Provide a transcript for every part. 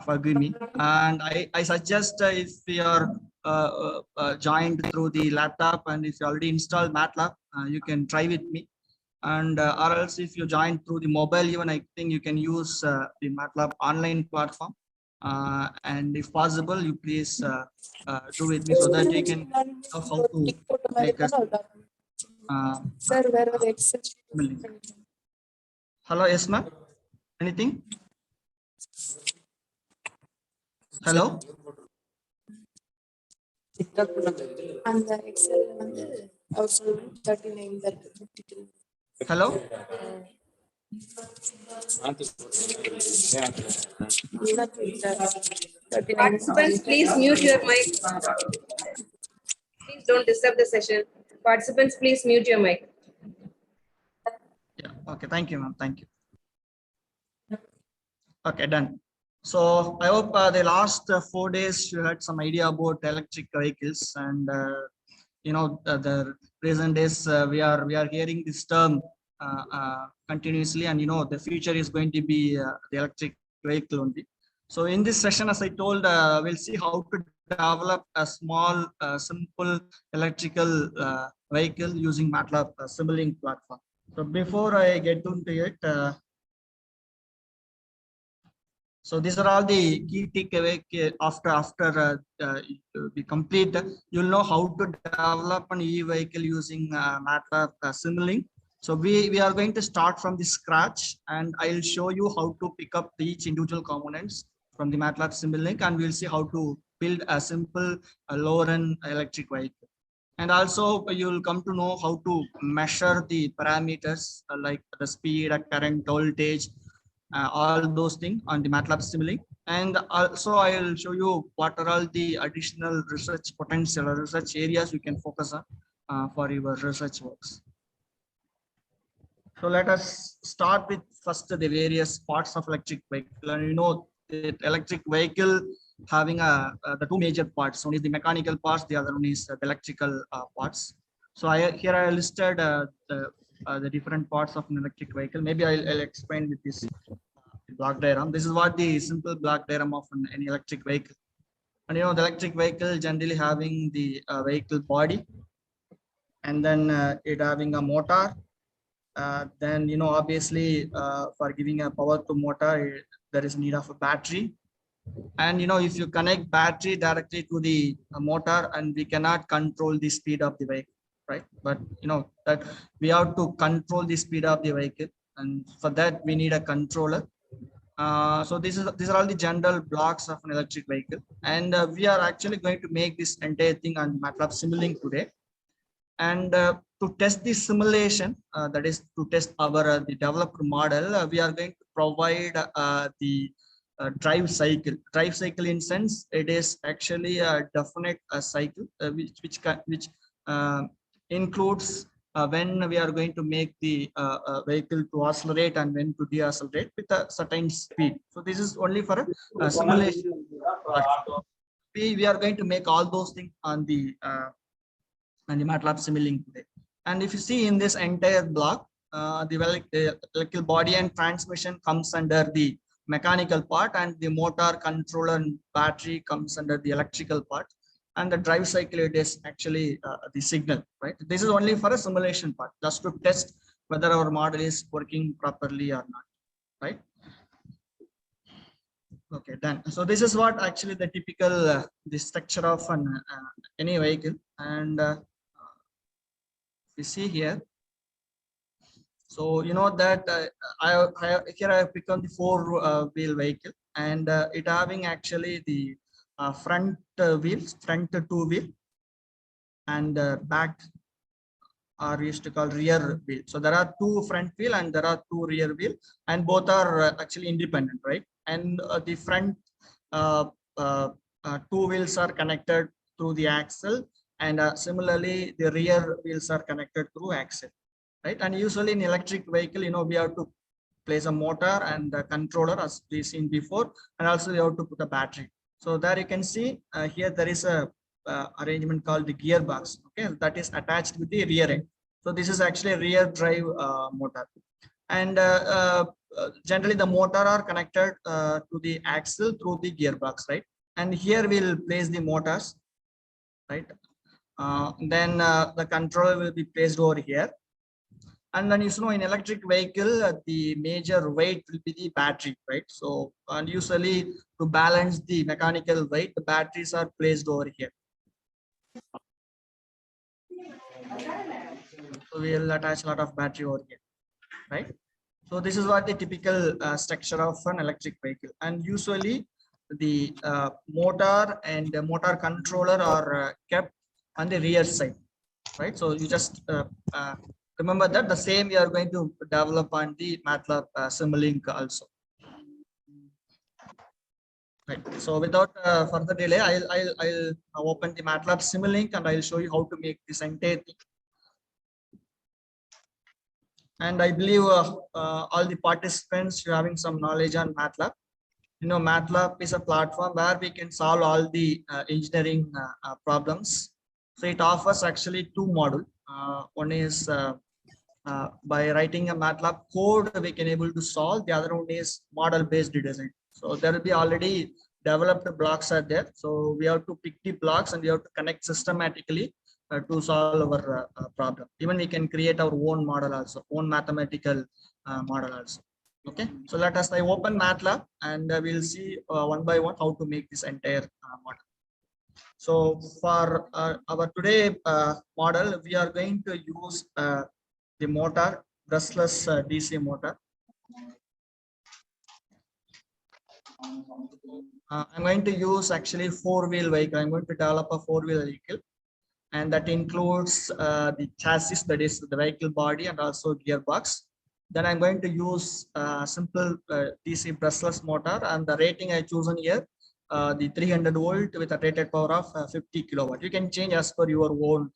forgive me. And I suggest if you are joined through the laptop and if you already installed MATLAB, you can try with me. And or else if you join through the mobile, even I think you can use the MATLAB online platform. And if possible, you please do with me so that you can know how to make a Sir, where was Excel? Hello, yes ma'am. Anything? Hello. And the Excel also 39 52. Hello. Participants, please mute your mic. Please don't disturb the session. Participants, please mute your mic. Yeah. Okay. Thank you, ma'am. Thank you. Okay, done. So I hope the last 4 days you had some idea about electric vehicles, and the recent days we are hearing this term continuously, and the future is going to be the electric vehicle only. So in this session, as I told, we'll see how to develop a small, simple electrical vehicle using MATLAB Simulink platform. So before I get into it, so these are all the key takeaway. After we complete, you'll know how to develop an e-vehicle using MATLAB Simulink. So we are going to start from the scratch, and I'll show you how to pick up each individual components from the MATLAB Simulink, and we'll see how to build a simple low-run electric vehicle. And also you'll come to know how to measure the parameters like the speed, current, voltage, all those things on the MATLAB Simulink. And also I'll show you what are all the additional research potential or research areas you can focus on for your research works. So let us start with first the various parts of electric vehicle. And the electric vehicle having the two major parts. One is the mechanical parts, the other one is the electrical parts. So here I listed the different parts of an electric vehicle. Maybe I'll explain with this block diagram. This is what the simple block diagram of an electric vehicle. And the electric vehicle generally having the vehicle body, and then it having a motor. Then obviously for giving a power to motor, there is need of a battery. And if you connect battery directly to the motor, and we cannot control the speed of the vehicle, right? But that we have to control the speed of the vehicle, and for that we need a controller. So these are all the general blocks of an electric vehicle, and we are actually going to make this entire thing on MATLAB Simulink today. And to test the simulation, that is to test our the developed model, we are going to provide the drive cycle. Drive cycle in sense, it is actually a definite cycle which includes when we are going to make the vehicle to accelerate and when to deaccelerate with a certain speed. So this is only for a simulation. We are going to make all those things on the MATLAB Simulink today. And if you see in this entire block, the electrical body and transmission comes under the mechanical part, and the motor, controller, and battery comes under the electrical part, and the drive cycle, it is actually the signal, right? This is only for a simulation part, just to test whether our model is working properly or not, right? Okay, done. So this is what actually the typical the structure of an any vehicle. And you see here, so that here I have picked on the four-wheel vehicle, and it having actually the front wheels, front two wheel, and back are used to call rear wheel. So there are two front wheel and there are two rear wheel, and both are actually independent, right? And the front two wheels are connected through the axle, and similarly the rear wheels are connected through axle, right? And usually in electric vehicle, we have to place a motor and a controller as we seen before, and also we have to put a battery. So there you can see here there is a arrangement called the gearbox, okay, that is attached with the rear end. So this is actually a rear drive motor. And generally the motor are connected to the axle through the gearbox, right? And here we'll place the motors, right? Then the controller will be placed over here. And then, in electric vehicle, the major weight will be the battery, right? So, and usually to balance the mechanical weight, the batteries are placed over here. So we'll attach a lot of battery over here, right? So this is what the typical structure of an electric vehicle. And usually the motor and the motor controller are kept on the rear side, right? So you just remember that the same we are going to develop on the MATLAB Simulink also. Right. So without further delay, I'll open the MATLAB Simulink and I'll show you how to make this entire thing. And I believe all the participants are having some knowledge on MATLAB. MATLAB is a platform where we can solve all the engineering problems. So it offers actually two modules. One is by writing a MATLAB code, we can able to solve. The other one is model-based design. So there will be already developed blocks are there. So we have to pick the blocks and we have to connect systematically to solve our problem. Even we can create our own model also, own mathematical model also. Okay, so let us open MATLAB and we'll see one by one how to make this entire model. So for our today model, we are going to use the motor, brushless DC motor. I'm going to use actually four-wheel vehicle. I'm going to develop a four-wheel vehicle, and that includes the chassis, that is the vehicle body, and also gearbox. Then I'm going to use simple DC brushless motor, and the rating I chosen here, the 300 volt with a rated power of 50 kilowatt. You can change as per your own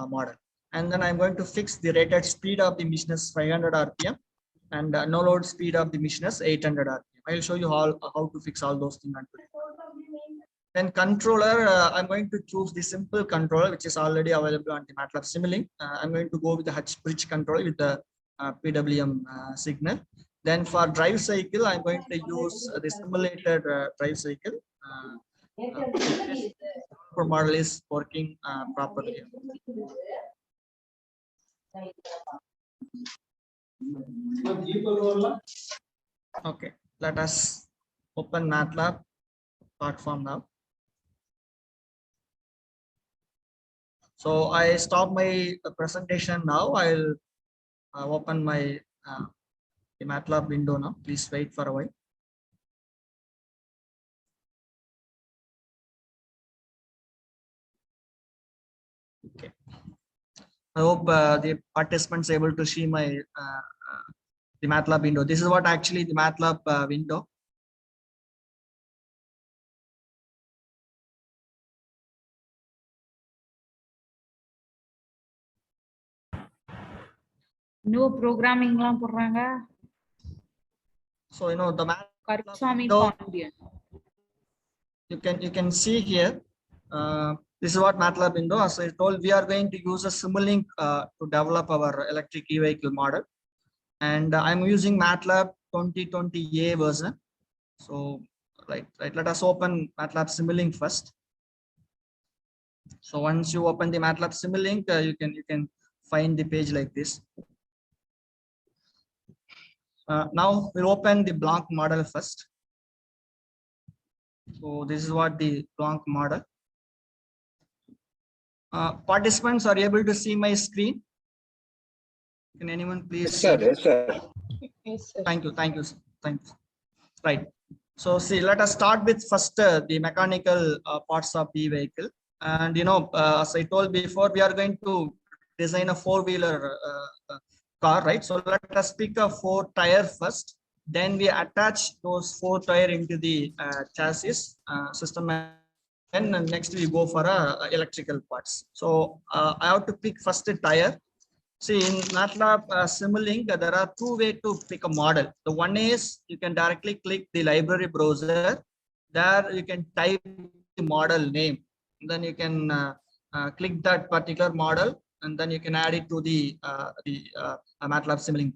model. And then I'm going to fix the rated speed of the machine as 500 RPM, and no load speed of the machine as 800 RPM. I'll show you how to fix all those things. Then controller, I'm going to choose the simple controller, which is already available on the MATLAB Simulink. I'm going to go with the Hutch bridge controller with the PWM signal. Then for drive cycle, I'm going to use the simulated drive cycle. Model is working properly. Okay, let us open MATLAB platform now. So I stop my presentation now. I'll open my the MATLAB window now. Please wait for a while. Okay. I hope the participants able to see my the MATLAB window. This is what actually the MATLAB window. No programming So the Karuppasamy Pandiyan. You can see here. This is what MATLAB window. As I told, we are going to use a Simulink to develop our electric e-vehicle model, and I'm using MATLAB 2020A version. So right. Let us open MATLAB Simulink first. So once you open the MATLAB Simulink, you can find the page like this. Now we'll open the Blanc model first. So this is what the Blanc model. Participants are able to see my screen. Can anyone please? Yes, sir. Yes, sir. Thank you. Right. So see, let us start with first the mechanical parts of the vehicle. And as I told before, we are going to design a four-wheeler car, right? So let us pick a 4-tire first. Then we attach those 4 tires into the chassis system. And next we go for electrical parts. So I have to pick first a tire. See, in MATLAB Simulink, there are 2 ways to pick a model. The one is you can directly click the library browser. There you can type the model name. Then you can click that particular model, and then you can add it to the MATLAB Simulink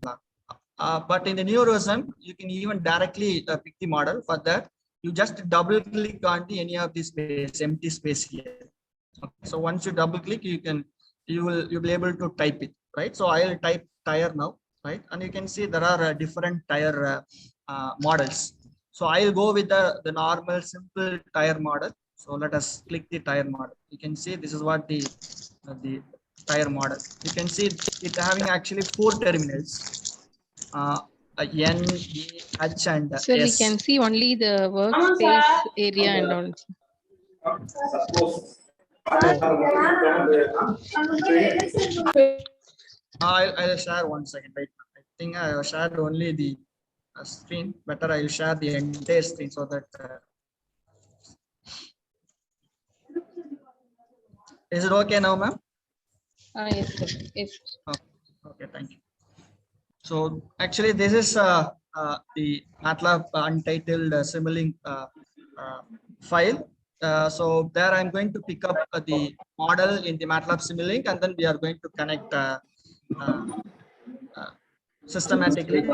But in the new version, you can even directly pick the model. For that, you just double click on the any of this space, empty space here. Okay. So once you double click, you'll be able to type it, right? So I'll type tire now, right? And you can see there are different tire models. So I'll go with the normal simple tire model. So let us click the tire model. You can see this is what the tire model. You can see it having actually 4 terminals. N, E, H, and Sir, we S. can see only the workspace area and all. I'll share 1 second. Right? I think I have shared only the screen. Better I'll share the entire screen so that. Is it okay now, ma'am? Yes, sir. Yes. Okay, thank you. So actually, this is the MATLAB untitled Simulink file. So there I'm going to pick up the model in the MATLAB Simulink, and then we are going to connect systematically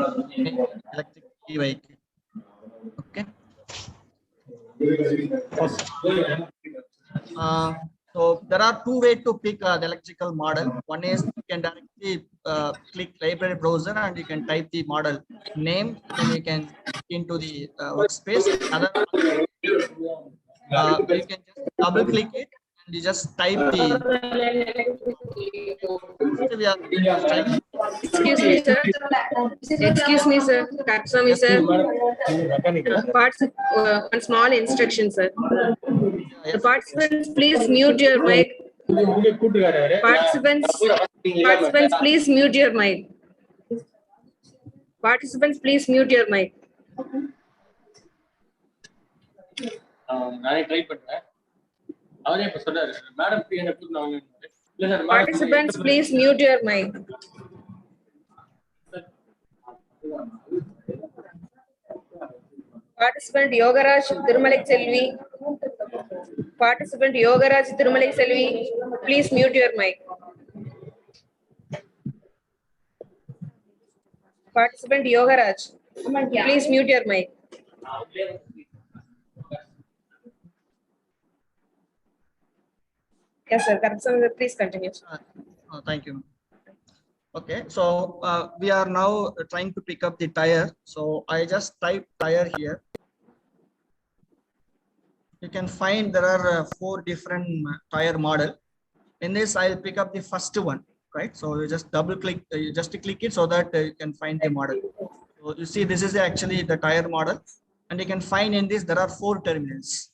electric vehicle. Okay. So there are 2 ways to pick the electrical model. One is you can directly click library browser and you can type the model name, then you can into the workspace. Other you can just double click it and you just type the. Excuse me, sir. Excuse me, sir. Karuppasamy, sir. One small instruction, sir. The participants, please mute your mic. Participants, please mute your mic. Participants, please mute your mic. Participants, please mute your mic. Participant Yogaraj Thirumalai Selvi. Participant Yogaraj Thirumalai Selvi, please mute your mic. Participant Yogaraj, please mute your mic. Yes, sir. Karuppasamy, please continue. Thank you. Okay, so we are now trying to pick up the tire. So I just type tire here. You can find there are 4 different tire model. In this, I'll pick up the first one, right? So you just double click, you just click it so that you can find the model. So you see, this is actually the tire model, and you can find in this there are 4 terminals,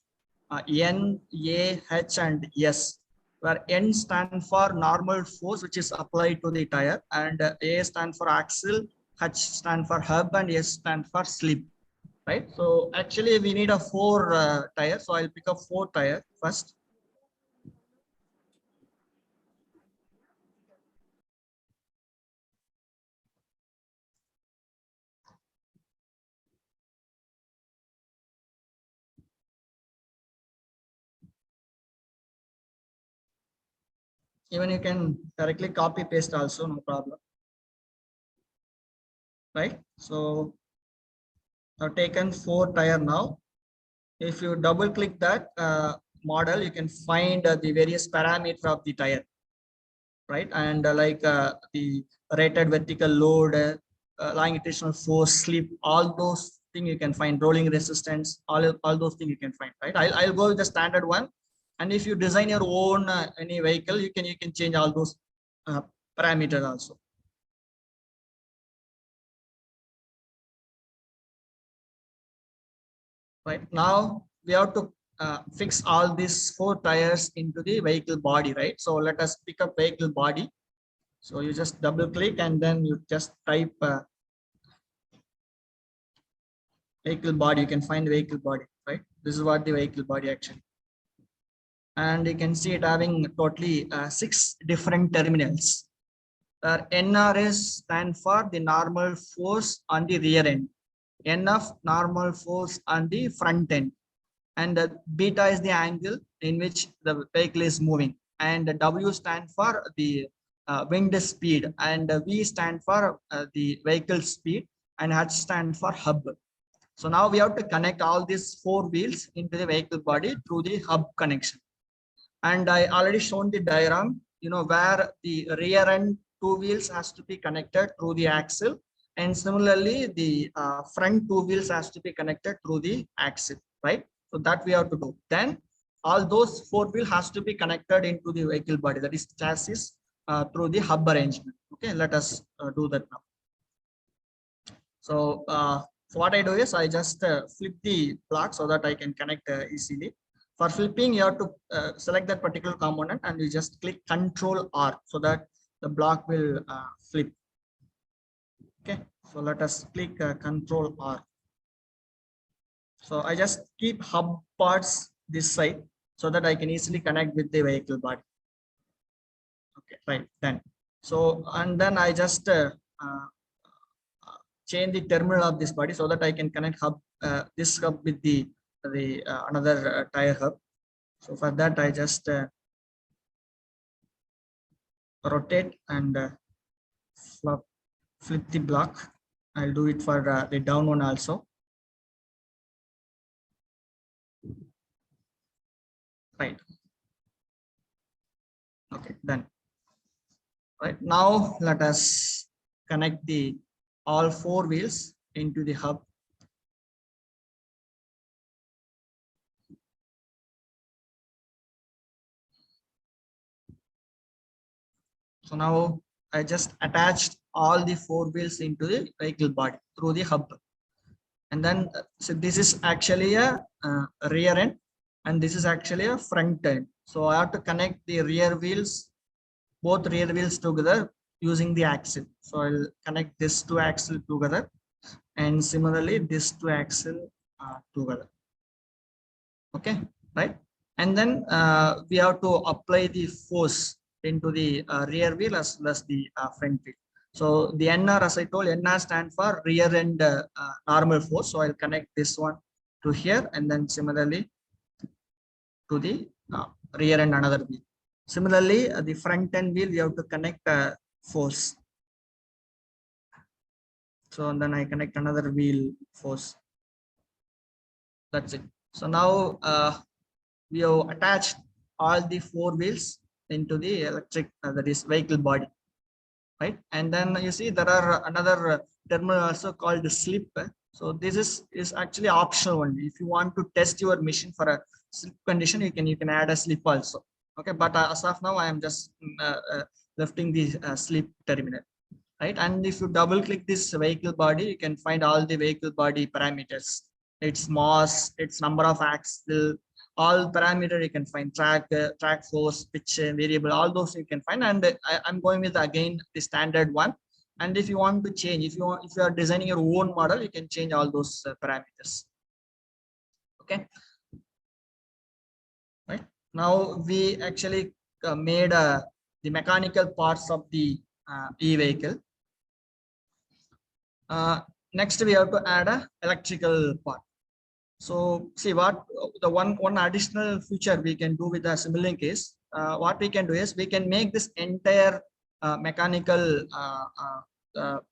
N, A, H, and S. Where N stand for normal force which is applied to the tire, and A stand for axle, H stand for hub, and S stand for slip. Right. So actually we need a 4 tire. So I'll pick up 4 tire first. Even you can directly copy paste also, no problem. Right. So I've taken 4 tire now. If you double click that model, you can find the various parameters of the tire, right? And like the rated vertical load, longitudinal force, slip, all those things you can find, rolling resistance, all those things you can find, right? I'll go with the standard one. And if you design your own any vehicle, you can change all those parameters also. Right now, we have to fix all these 4 tires into the vehicle body, right? So let us pick up vehicle body. So you just double click and then you just type vehicle body. You can find vehicle body, right? This is what the vehicle body actually. And you can see it having totally 6 different terminals. NRS stand for the normal force on the rear end. NF normal force on the front end, and the beta is the angle in which the vehicle is moving, and the W stand for the wind speed, and V stand for the vehicle speed, and H stand for hub. So now we have to connect all these 4 wheels into the vehicle body through the hub connection. And I already shown the diagram, where the rear end 2 wheels has to be connected through the axle, and similarly the front 2 wheels has to be connected through the axle, right? So that we have to do. Then all those 4 wheels has to be connected into the vehicle body, that is chassis, through the hub arrangement. Okay, let us do that now. So what I do is I just flip the block so that I can connect easily. For flipping, you have to select that particular component and you just click Control R so that the block will flip. Okay, so let us click Control R. So I just keep hub parts this side so that I can easily connect with the vehicle body. Okay, right, then. So, and then I just change the terminal of this body so that I can connect hub, this hub with the another tire hub. So for that I just rotate and flip the block. I'll do it for the down one also. Right. Okay, done. Right, now let us connect the all 4 wheels into the hub. So now I just attached all the 4 wheels into the vehicle body through the hub. And then, so this is actually a rear end and this is actually a front end. So I have to connect the rear wheels, both rear wheels together using the axle. So I'll connect this 2 axle together and similarly this 2 axle together. Okay, right? And then we have to apply the force into the rear wheel as well as the front wheel. So the NR, as I told, NR stand for rear end normal force. So I'll connect this one to here and then similarly to the rear end another wheel. Similarly, the front end wheel we have to connect force. So and then I connect another wheel force. That's it. So now we have attached all the 4 wheels into the electric, that is vehicle body, right? And then you see there are another terminal also called the slip. So this is actually optional one. If you want to test your machine for a slip condition, you can add a slip also. Okay, but as of now I am just lifting the slip terminal, right? And if you double click this vehicle body, you can find all the vehicle body parameters, its mass, its number of axle, all parameter you can find, track force, pitch variable, all those you can find. And I'm going with again the standard one. And if you want to change, if you are designing your own model, you can change all those parameters. Okay, right? Now we actually made the mechanical parts of the e-vehicle. Next we have to add a electrical part. So see what the one additional feature we can do with the Simulink is what we can do is we can make this entire mechanical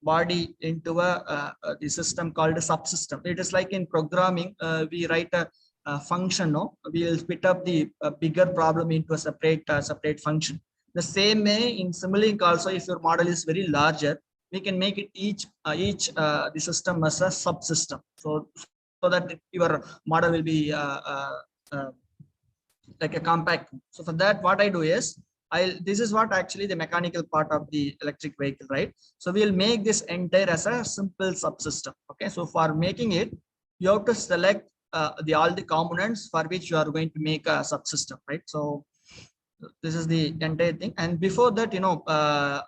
body into the system called a subsystem. It is like in programming, we write a function. No, we will split up the bigger problem into a separate function. The same way in Simulink also, if your model is very larger, we can make it each the system as a subsystem. So that your model will be like a compact. So for that, what I do is this is what actually the mechanical part of the electric vehicle, right? So we'll make this entire as a simple subsystem. Okay, so for making it, you have to select all the components for which you are going to make a subsystem, right? So this is the entire thing. And before that,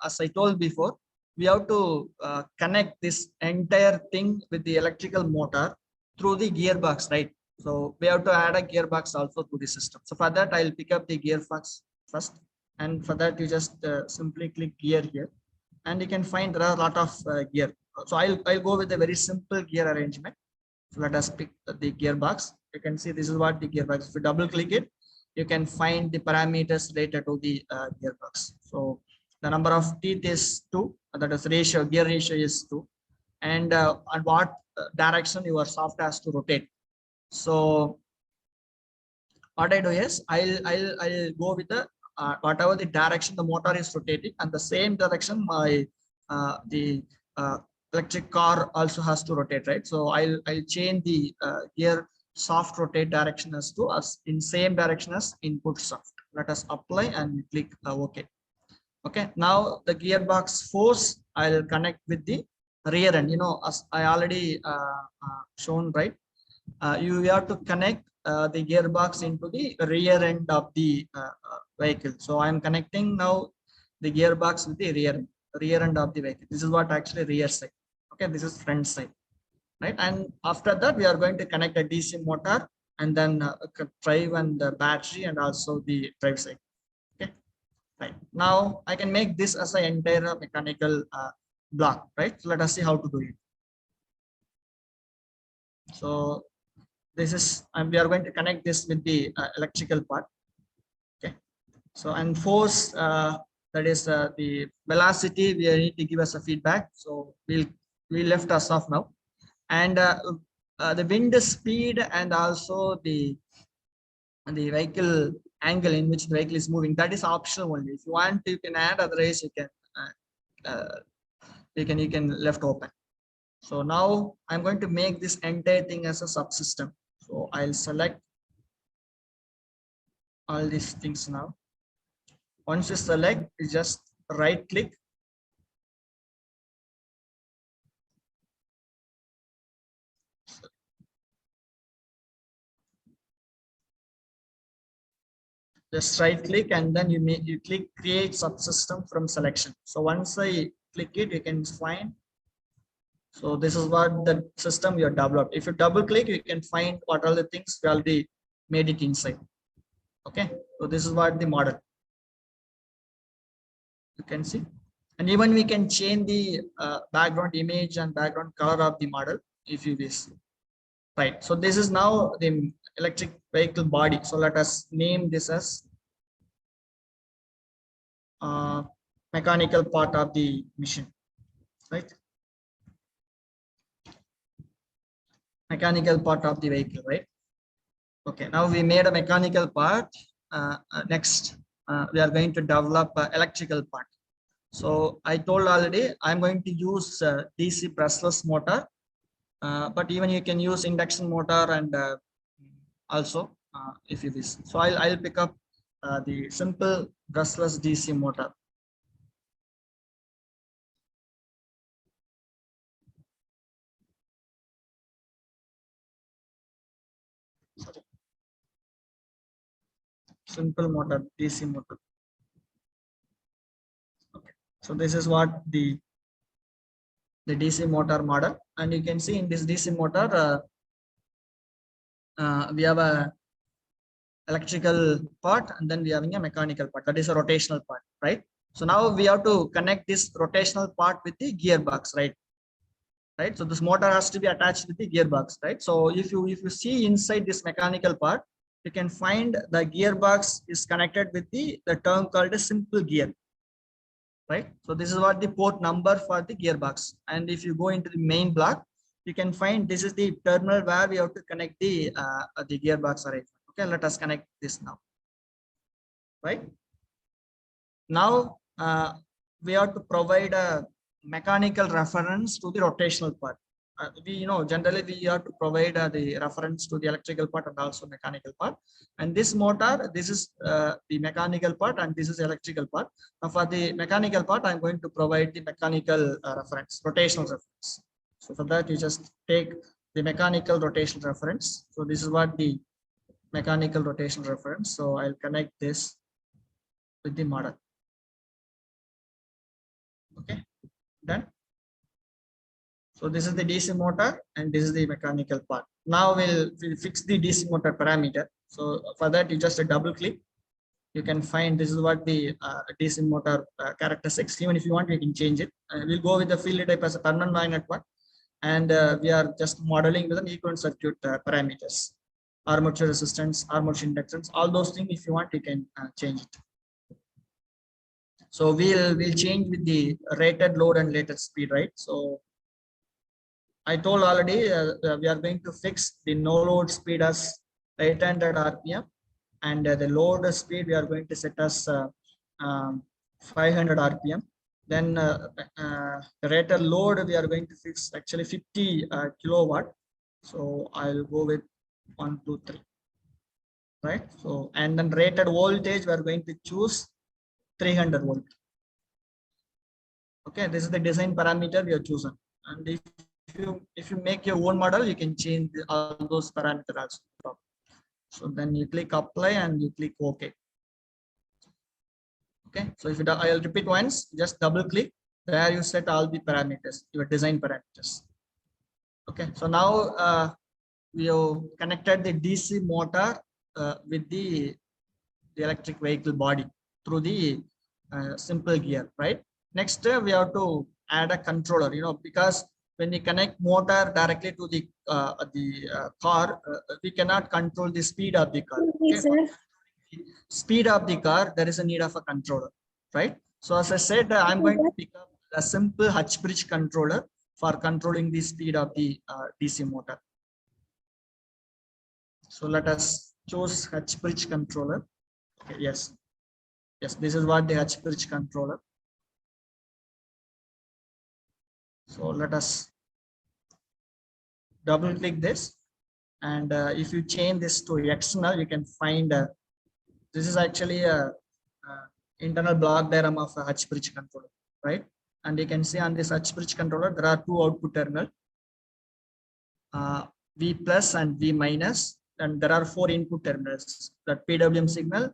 as I told before, we have to connect this entire thing with the electrical motor through the gearbox, right? So we have to add a gearbox also to the system. So for that, I'll pick up the gearbox first. And for that, you just simply click gear here. And you can find there are a lot of gear. So I'll go with a very simple gear arrangement. So let us pick the gearbox. You can see this is what the gearbox. If you double click it, you can find the parameters related to the gearbox. So The number of teeth is 2. That is ratio, gear ratio is 2. And what direction your shaft has to rotate. So what I do is I'll go with the whatever the direction the motor is rotating, and the same direction my the electric car also has to rotate, right? So I'll change the gear shaft rotate direction as to us in same direction as input shaft. Let us apply and click OK. Okay, now the gearbox force I'll connect with the rear end. You know, as I already shown, right? You have to connect the gearbox into the rear end of the vehicle. So I'm connecting now the gearbox with the rear end of the vehicle. This is what actually rear side. Okay, this is front side, right? And after that, we are going to connect a DC motor and then drive and the battery and also the drive side. Okay, right. Now I can make this as an entire mechanical block, right? So let us see how to do it. So this is, and we are going to connect this with the electrical part. Okay, so and force, that is the velocity, we need to give us a feedback. So we left us off now, and the wind speed and also the vehicle angle in which the vehicle is moving, that is optional only. If you want, you can add, otherwise you can left open. So now I'm going to make this entire thing as a subsystem. So I'll select all these things now. Once you select, you just right click. Just right click and then you click create subsystem from selection. So once I click it, you can find. So this is what the system you have developed. If you double click, you can find what are the things we already made it inside. Okay, so this is what the model. You can see, and even we can change the background image and background color of the model if you wish. Right. So this is now the electric vehicle body. So let us name this as mechanical part of the machine. Right. Mechanical part of the vehicle, right? Okay, now we made a mechanical part. Next, we are going to develop electrical part. So I told already I'm going to use DC brushless motor, but even you can use induction motor and also if you wish. So I'll pick up the simple brushless DC motor. Simple motor, DC motor. Okay, so this is what the DC motor model, and you can see in this DC motor we have a electrical part and then we are having a mechanical part, that is a rotational part, right? So now we have to connect this rotational part with the gearbox, right? So this motor has to be attached with the gearbox, right? So if you see inside this mechanical part, you can find the gearbox is connected with the term called a simple gear, right? So this is what the port number for the gearbox. And if you go into the main block, you can find this is the terminal where we have to connect the gearbox arrangement. Okay, let us connect this now. Right now, we have to provide a mechanical reference to the rotational part. Generally we have to provide the reference to the electrical part and also mechanical part. And this motor, this is the mechanical part and this is electrical part. Now for the mechanical part, I'm going to provide the mechanical reference, rotational reference. So for that, you just take the mechanical rotational reference. So this is what the mechanical rotational reference. So I'll connect this with the model. Okay, done. So this is the DC motor and this is the mechanical part. Now we'll fix the DC motor parameter. So for that, you just double click. You can find this is what the DC motor characteristics. Even if you want, you can change it. We'll go with the field type as a permanent magnet one. And we are just modeling with an equivalent circuit parameters, armature resistance, armature inductance, all those things. If you want, you can change it. So we'll change with the rated load and rated speed, right? So I told already we are going to fix the no load speed as 800 rpm, and the load speed we are going to set as 500 rpm. Then the rated load we are going to fix actually 50 kilowatt. So I'll go with 1, 2, 3, right? So and then rated voltage we are going to choose 300 volt. Okay, this is the design parameter we have chosen. And if you make your own model, you can change all those parameters also. So then you click apply and you click OK. Okay, so if I'll repeat once, just double click there, you set all the parameters, your design parameters. Okay, so now we have connected the DC motor with the electric vehicle body through the simple gear, right? Next, we have to add a controller, because when we connect motor directly to the car, we cannot control the speed of the car. Okay? Speed of the car, there is a need of a controller, right? So as I said, I'm going to pick up a simple Hutch bridge controller for controlling the speed of the DC motor. So let us choose Hutch bridge controller. Okay, yes, this is what the Hutch bridge controller. So let us double click this, and if you change this to external, you can find this is actually a internal block diagram of a Hutch bridge controller, right? And you can see on this Hutch bridge controller there are two output terminals, V plus and V minus, and there are 4 input terminals, that PWM signal,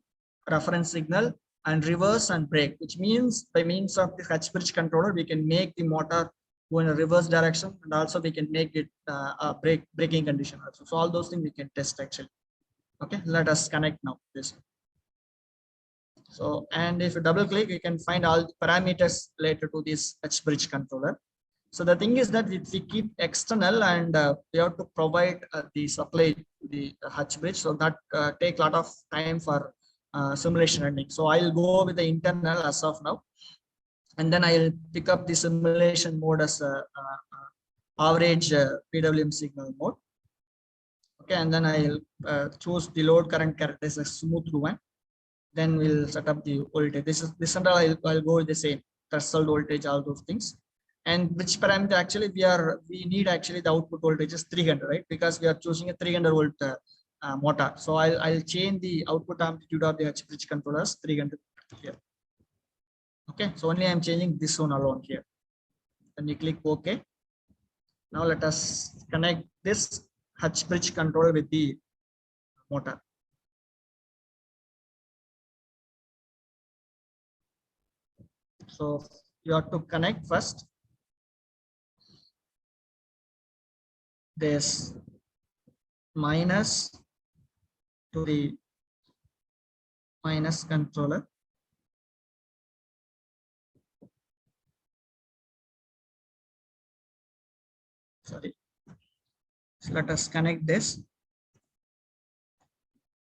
reference signal, and reverse and brake, which means by means of the Hutch bridge controller we can make the motor go in a reverse direction, and also we can make it a braking condition also. So all those things we can test actually. Okay, let us connect now this. So, and if you double click, you can find all the parameters related to this Hutch bridge controller. So the thing is that if we keep external, and we have to provide the supply to the Hutch bridge, so that take a lot of time for simulation running. So I'll go with the internal as of now, and then I'll pick up the simulation mode as a average PWM signal mode. Okay, and then I'll choose the load current characteristic as smooth one. Then we'll set up the voltage. This and I'll go with the same threshold voltage, all those things. And which parameter actually we need actually the output voltage is 300, right? Because we are choosing a 300 volt motor. So I'll change the output amplitude of the Hutch bridge controller as 300 here. Okay, so only I'm changing this one alone here. Then you click OK. Now let us connect this Hutch bridge controller with the motor. So you have to connect first this minus to the minus controller. Sorry. So let us connect this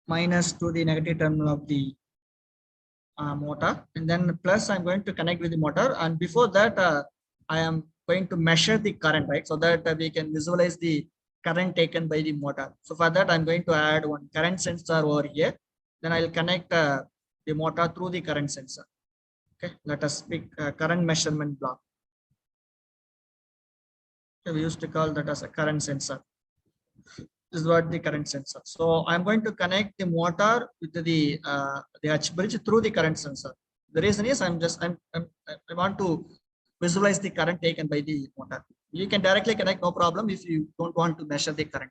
minus to the negative terminal of the motor, and then plus I'm going to connect with the motor, and before that I am going to measure the current, right? So that we can visualize the current taken by the motor. So for that I'm going to add one current sensor over here. Then I'll connect the motor through the current sensor. Okay, let us pick current measurement block. Okay, we used to call that as a current sensor. This is what the current sensor. So I'm going to connect the motor with the Hutch bridge through the current sensor. The reason is I want to visualize the current taken by the motor. You can directly connect, no problem, if you don't want to measure the current.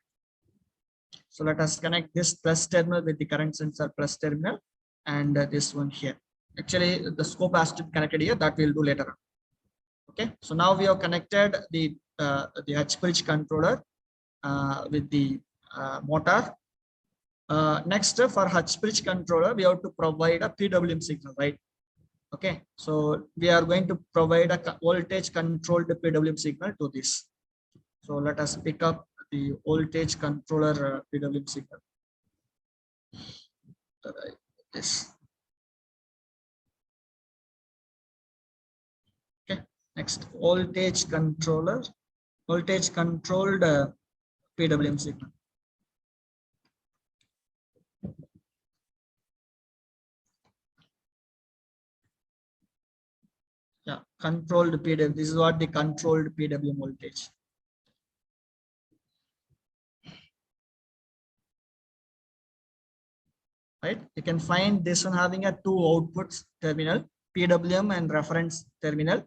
So let us connect this plus terminal with the current sensor plus terminal, and this one here. Actually, the scope has to be connected here. That we'll do later on. Okay, so now we have connected the Hutch bridge controller with the motor. Next, for Hutch bridge controller, we have to provide a PWM signal, right? Okay, so we are going to provide a voltage controlled PWM signal to this. So let us pick up the voltage controller PWM signal. Yes. Next, voltage controller, voltage controlled PWM signal. Yeah, controlled PWM. This is what the controlled PWM voltage. Right, you can find this one having a two outputs terminal, PWM and reference terminal,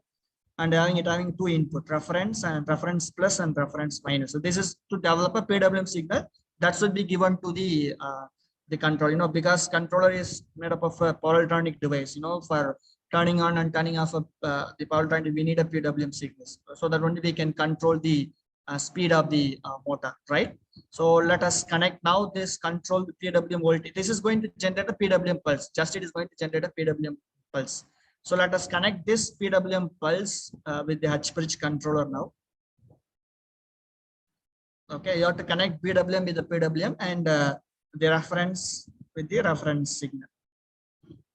and having two input, reference and reference plus and reference minus. So this is to develop a PWM signal that should be given to the control, because controller is made up of a power electronic device, for turning on and turning off of the power electronic, we need a PWM signal, so that only we can control the speed of the motor, right? So let us connect now this control the PWM voltage. This is going to generate a PWM pulse. Just it is going to generate a PWM pulse. So let us connect this PWM pulse with the H bridge controller now. Okay, you have to connect PWM with the PWM and the reference with the reference signal.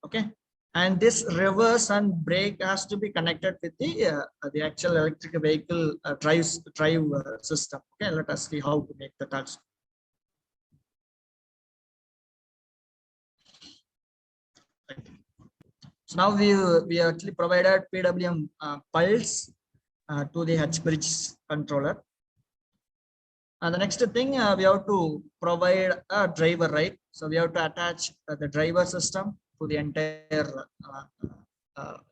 Okay, and this reverse and brake has to be connected with the actual electric vehicle drive system. Okay, let us see how to make that also. So now we actually provided PWM pulse to the H bridge controller. And the next thing, we have to provide a driver, right? So we have to attach the driver system to the entire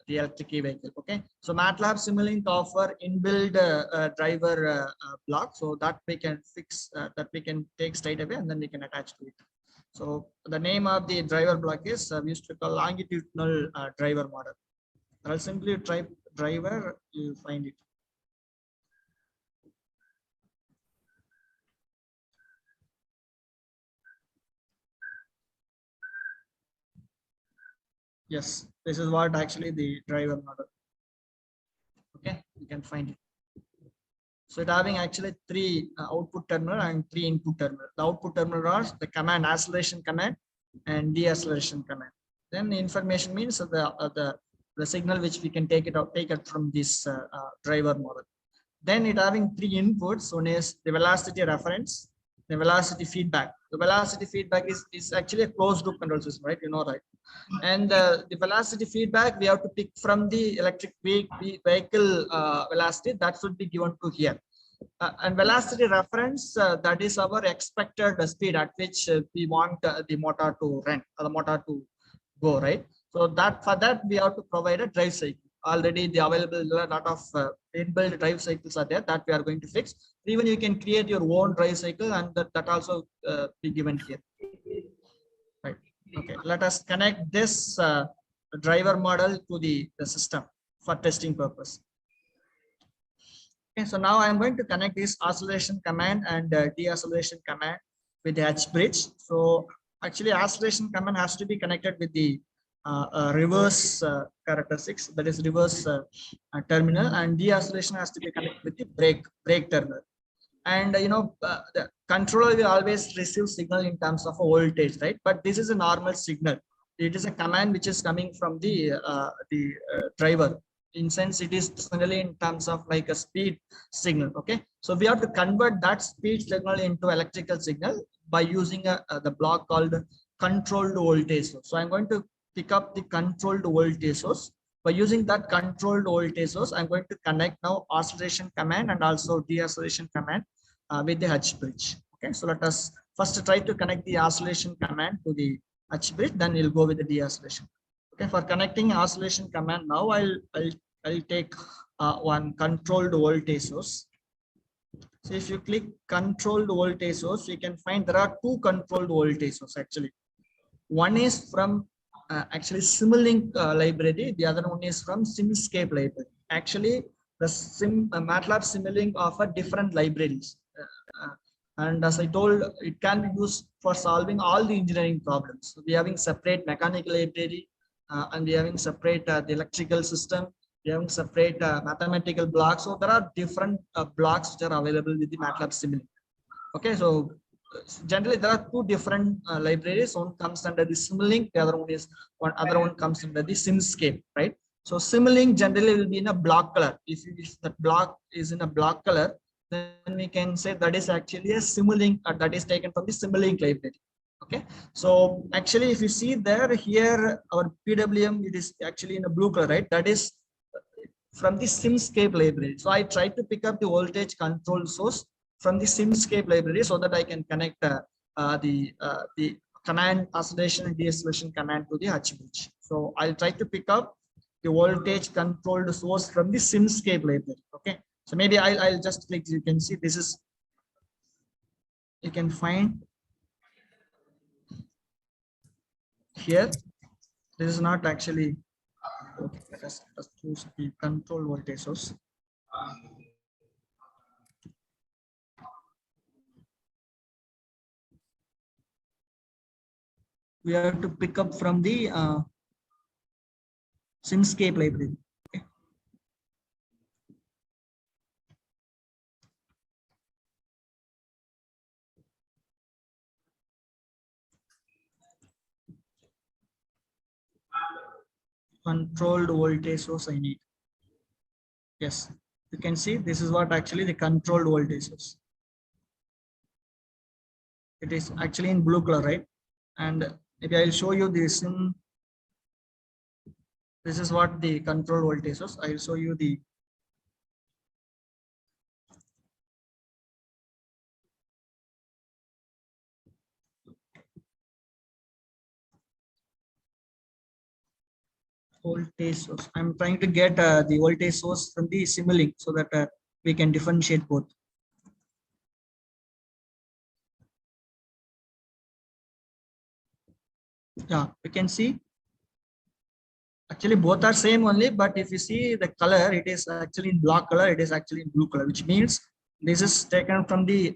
the electric vehicle. Okay, so MATLAB Simulink offer inbuilt driver block, so that we can fix, that we can take straight away, and then we can attach to it. So the name of the driver block is we used to call longitudinal driver model. I'll simply type driver, you find it. Yes, this is what actually the driver model. Okay, you can find it. So it having actually three output terminal and three input terminal. The output terminal are the command acceleration command and deceleration command. Then the information means the signal which we can take it from this driver model. Then it having three inputs. One is the velocity reference, the velocity feedback. The velocity feedback is actually a closed loop control system, right? Right? And the velocity feedback we have to pick from the electric vehicle velocity that should be given to here. And velocity reference, that is our expected speed at which we want the motor to run or the motor to go, right? So that for that we have to provide a drive cycle. Already the available lot of inbuilt drive cycles are there that we are going to fix. Even you can create your own drive cycle, and that also be given here. Right. Okay. Let us connect this driver model to the system for testing purpose. Okay. So now I am going to connect this acceleration command and deceleration command with the H bridge. So actually, acceleration command has to be connected with the reverse characteristics, that is reverse terminal, and deceleration has to be connected with the brake terminal. And the controller will always receive signal in terms of a voltage, right? But this is a normal signal. It is a command which is coming from the driver. In sense, it is generally in terms of like a speed signal. Okay, so we have to convert that speed signal into electrical signal by using the block called controlled voltage source. So I'm going to pick up the controlled voltage source. By using that controlled voltage source, I'm going to connect now acceleration command and also deceleration command with the H bridge. Okay, so let us first try to connect the acceleration command to the H bridge, then we'll go with the deceleration. Okay, for connecting acceleration command now, I'll take one controlled voltage source. So if you click controlled voltage source, you can find there are two controlled voltage sources actually. One is from actually Simulink library, the other one is from Simscape library. Actually, the MATLAB Simulink offer different libraries, and as I told, it can be used for solving all the engineering problems. So we are having separate mechanical library, and we are having separate the electrical system. We are having separate mathematical blocks. So there are different blocks which are available with the MATLAB Simulink. Okay, so generally there are two different libraries. One comes under the Simulink, the other one comes under the Simscape, right? So Simulink generally will be in a block color. If that block is in a block color, then we can say that is actually a Simulink that is taken from the Simulink library. Okay. So actually, if you see there here, our PWM, it is actually in a blue color, right? That is from the Simscape library. So I tried to pick up the voltage control source from the Simscape library so that I can connect the command oscillation and de-oscillation command to the H bridge. So I'll try to pick up the voltage controlled source from the Simscape library. Okay. So maybe I'll just click. You can see this is, you can find here. This is not actually, okay, let us choose the control voltage source. We have to pick up from the Simscape library. Okay. Controlled voltage source I need. Yes, you can see this is what actually the controlled voltage source. It is actually in blue color, right? And maybe I'll show you this in. This is what the control voltage source. I'll show you the voltage source. I'm trying to get the voltage source from the Simulink so that we can differentiate both. Yeah, you can see actually both are same only, but if you see the color, it is actually in black color, it is actually in blue color, which means this is taken from the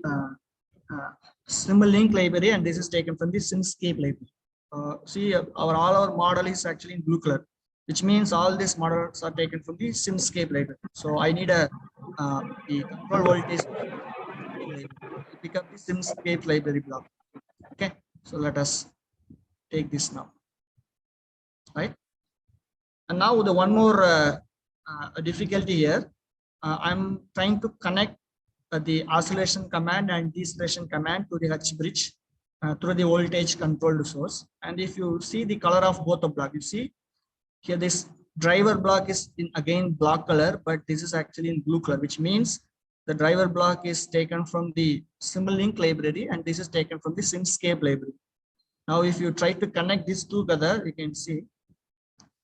Simulink library and this is taken from the Simscape library. See, all our model is actually in blue color, which means all these models are taken from the Simscape library. So I need a the control voltage to pick up the Simscape library block. Okay, so let us take this now, right? And now the one more difficulty here. I'm trying to connect the oscillation command and deceleration command to the H bridge through the voltage controlled source. And if you see the color of both the block, you see here this driver block is in again black color, but this is actually in blue color, which means the driver block is taken from the Simulink library and this is taken from the Simscape library. Now, if you try to connect these two together, you can see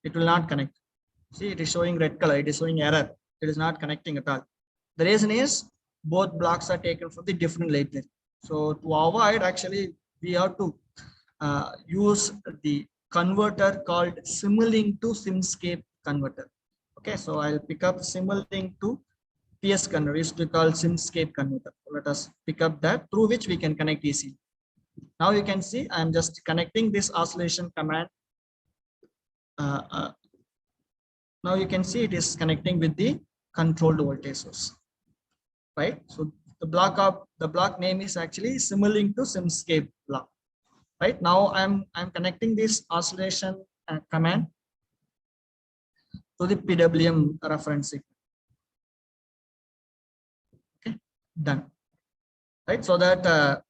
it will not connect. See, it is showing red color. It is showing error. It is not connecting at all. The reason is both blocks are taken from the different library. So to avoid, actually, we have to use the converter called Simulink to Simscape converter. Okay, so I'll pick up Simulink to PS converter, which we call Simscape converter. Let us pick up that through which we can connect easily. Now you can see I'm just connecting this oscillation command. Now you can see it is connecting with the controlled voltage source, right? So the block name is actually Simulink to Simscape block, right? Now I'm connecting this oscillation command to the PWM reference signal. Okay, done, right? So that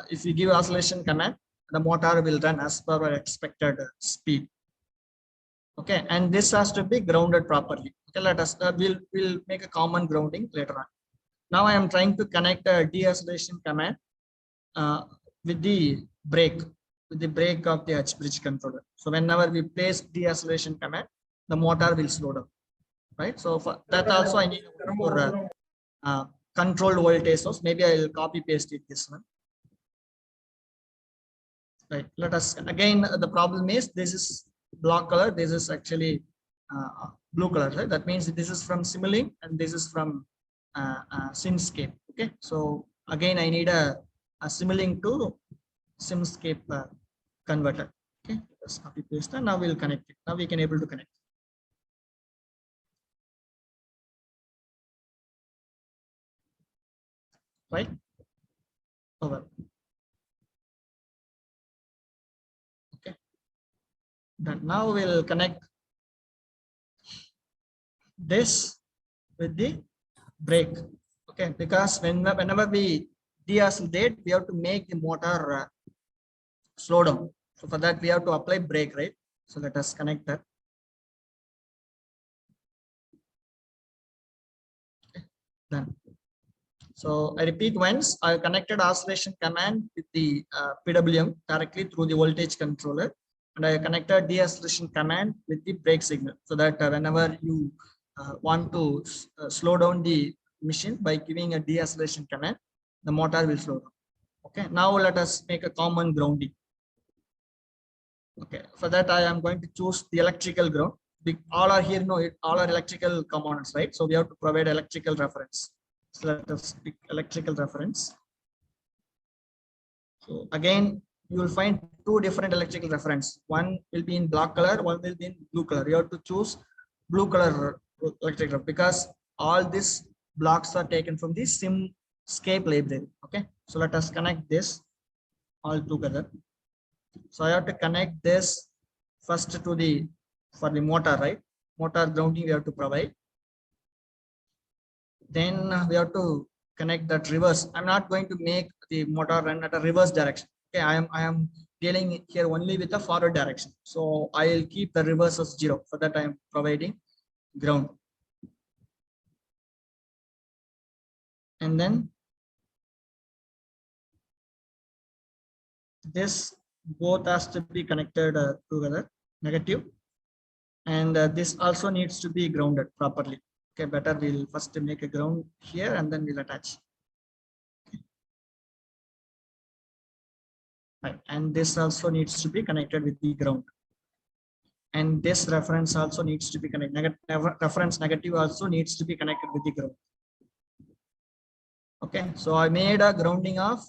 if you give oscillation command, the motor will run as per our expected speed. Okay, and this has to be grounded properly. Okay, let us we'll make a common grounding later on. Now I am trying to connect a de-oscillation command with the brake of the H bridge controller. So whenever we place de-oscillation command, the motor will slow down, right? So for that also I need for controlled voltage source. Maybe I will copy paste it this one. Right. Let us again. The problem is this is black color. This is actually blue color. Right? That means this is from Simulink and this is from Simscape. Okay. So again, I need a Simulink to Simscape converter. Okay. Let's copy paste and now we'll connect it. Now we can able to connect. Right. Over. Okay. Done. Now we'll connect this with the brake. Okay, because whenever we deaccelerate, we have to make the motor slow down. So for that, we have to apply brake, right? So let us connect that. Okay, done. So I repeat once, I connected oscillation command with the PWM directly through the voltage controller, and I connected deacceleration command with the brake signal, so that whenever you want to slow down the machine by giving a deacceleration command, the motor will slow down. Okay, now let us make a common grounding. Okay, for that I am going to choose the electrical ground. All are here, no, all are electrical components, right? So we have to provide electrical reference. So let us pick electrical reference. So again, you will find two different electrical reference. One will be in black color, one will be in blue color. You have to choose blue color electrical because all these blocks are taken from the Simscape library. Okay, so let us connect this all together. So I have to connect this first to the for the motor, right? Motor grounding we have to provide. Then we have to connect that reverse. I'm not going to make the motor run at a reverse direction. Okay, I am dealing here only with the forward direction. So I will keep the reverse as 0. For that I am providing ground. And then this both has to be connected together, negative. And this also needs to be grounded properly. Okay, better we'll first make a ground here and then we'll attach. Okay. Right. And this also needs to be connected with the ground. And this reference also needs to be connected. Reference negative also needs to be connected with the ground. Okay, so I made a grounding of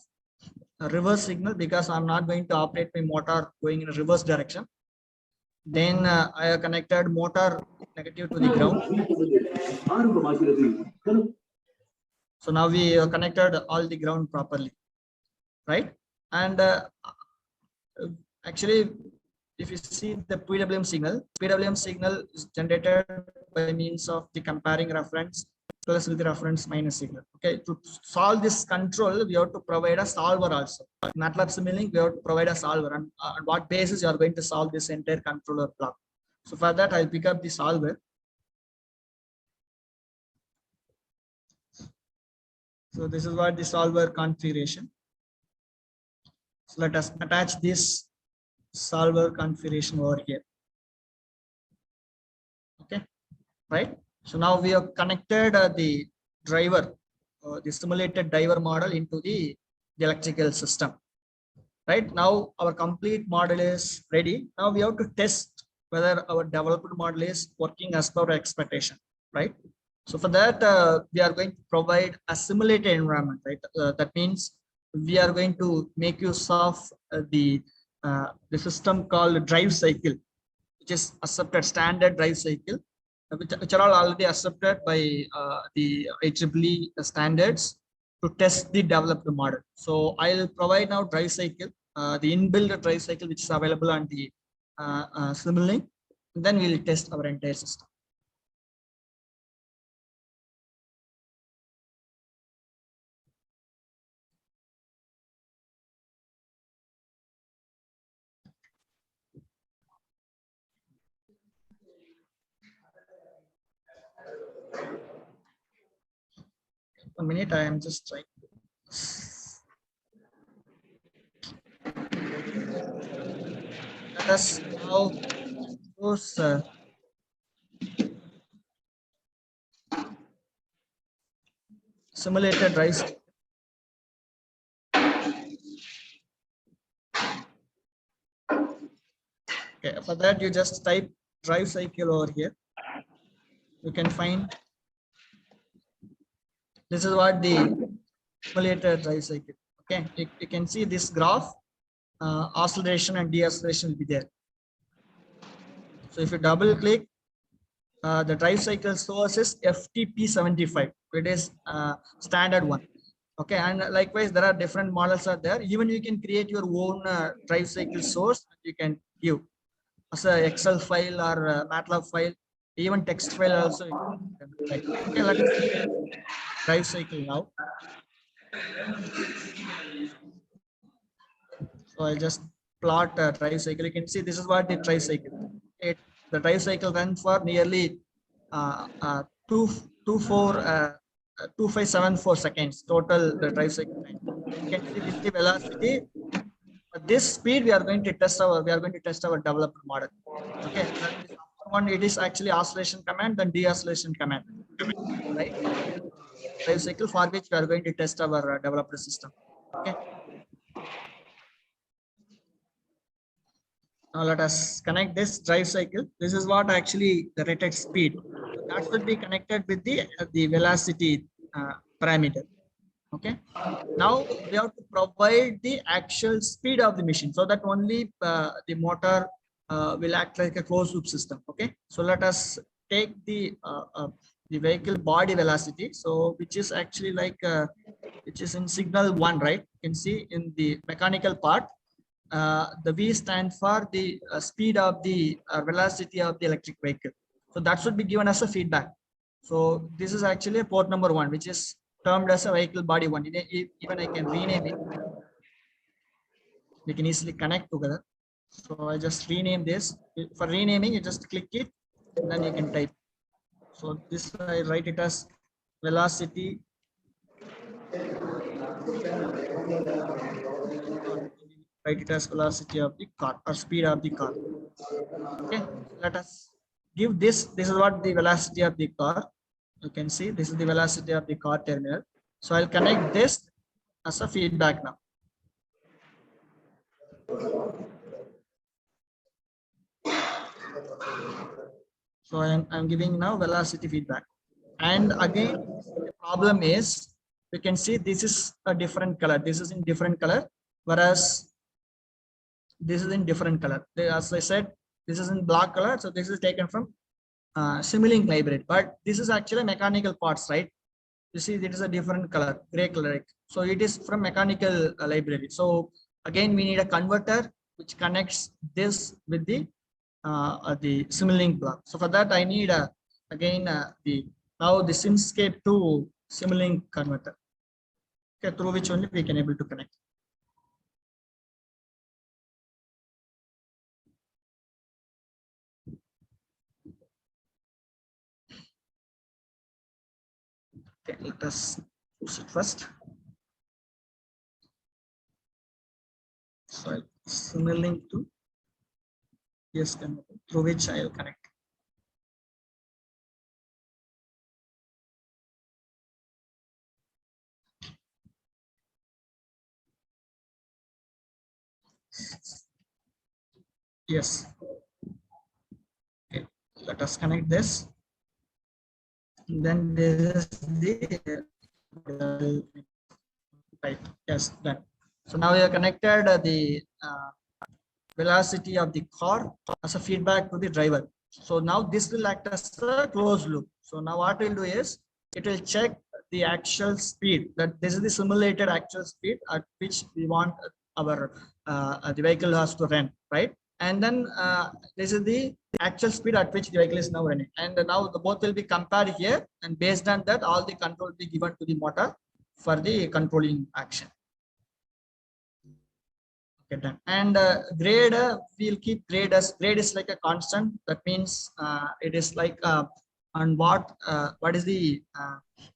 a reverse signal because I'm not going to operate my motor going in a reverse direction. Then I have connected motor negative to the ground. So now we have connected all the ground properly, right? And actually, if you see the PWM signal is generated by means of the comparing reference plus with the reference minus signal. Okay, to solve this control, we have to provide a solver also. MATLAB Simulink, we have to provide a solver, and on what basis you are going to solve this entire controller block. So for that, I'll pick up the solver. So this is what the solver configuration. So let us attach this solver configuration over here. Okay, right? So now we have connected the driver, the simulated driver model into the electrical system. Right now, our complete model is ready. Now we have to test whether our developed model is working as per our expectation. Right. So for that, we are going to provide a simulated environment. Right. That means we are going to make use of the system called drive cycle, which is accepted standard drive cycle, which are all already accepted by the IEEE standards to test the developed model. So I'll provide now drive cycle, the inbuilt drive cycle, which is available on the Simulink. Then we'll test our entire system. One minute, I am just trying. Let us now choose simulated drive cycle. Okay, for that you just type drive cycle over here. You can find this is what the simulated drive cycle. Okay, you can see this graph, oscillation and deacceleration will be there. So if you double click, the drive cycle source is FTP75. It is standard one. Okay, and likewise there are different models are there. Even you can create your own drive cycle source. You can give as a Excel file or a MATLAB file. even text file also. Right. Okay, let us see drive cycle now. So I just plot a drive cycle. You can see this is what the drive cycle. The drive cycle runs for nearly 2574 seconds total. The drive cycle time. You can see this is the velocity. At this speed, we are going to test our developed model. Okay, then this one, it is actually oscillation command, then de-oscillation command, right? Drive cycle for which we are going to test our developed system. Okay. Now let us connect this drive cycle. This is what actually the rated speed. So that should be connected with the velocity parameter. Okay. Now we have to provide the actual speed of the machine so that only the motor will act like a closed loop system. Okay. So let us take the vehicle body velocity. So which is actually like which is in signal 1, right? You can see in the mechanical part. The V stands for the speed of the velocity of the electric vehicle. So that should be given as a feedback. So this is actually a port number 1, which is termed as a vehicle body 1. Even I can rename it. We can easily connect together. So I just rename this. For renaming, you just click it, and then you can type. So this I write it as velocity. Write it as velocity of the car or speed of the car. Okay, let us give this. This is what the velocity of the car. You can see this is the velocity of the car terminal. So I'll connect this as a feedback now. So I'm giving now velocity feedback. And again, the problem is you can see this is a different color. This is in different color, whereas this is in different color. As I said, this is in black color. So this is taken from Simulink library, but this is actually mechanical parts, right? You see, it is a different color, gray color. So it is from mechanical library. So again, we need a converter which connects this with the Simulink block. So for that, I need again the Simscape to Simulink converter. Okay, through which only we can able to connect. Okay, let us choose it first. So Simulink to yes converter through which I will connect. Yes. Okay, let us connect this. And then this is the right. Yes, done. So now we have connected the velocity of the car as a feedback to the driver. So now this will act as a closed loop. So now what we'll do is it will check the actual speed, that this is the simulated actual speed at which we want our the vehicle has to run, right? And then this is the actual speed at which the vehicle is now running. And now the both will be compared here, and based on that, all the control will be given to the motor for the controlling action. Okay, done. And grade, we'll keep grade as grade is like a constant. That means it is like on what is the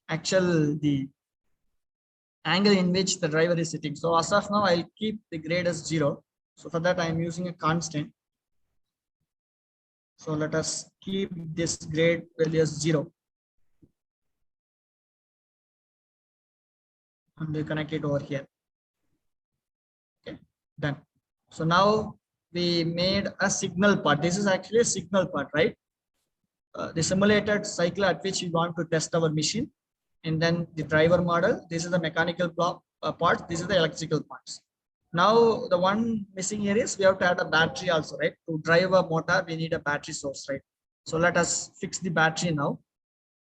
actual the angle in which the driver is sitting. So as of now, I'll keep the grade as 0. So for that, I am using a constant. So let us keep this grade value as 0. And we connect it over here. Okay, done. So now we made a signal part. This is actually a signal part, right? The simulated cycle at which we want to test our machine. And then the driver model. This is the mechanical block part. This is the electrical parts. Now the one missing here is we have to add a battery also, right? To drive a motor, we need a battery source, right? So let us fix the battery now.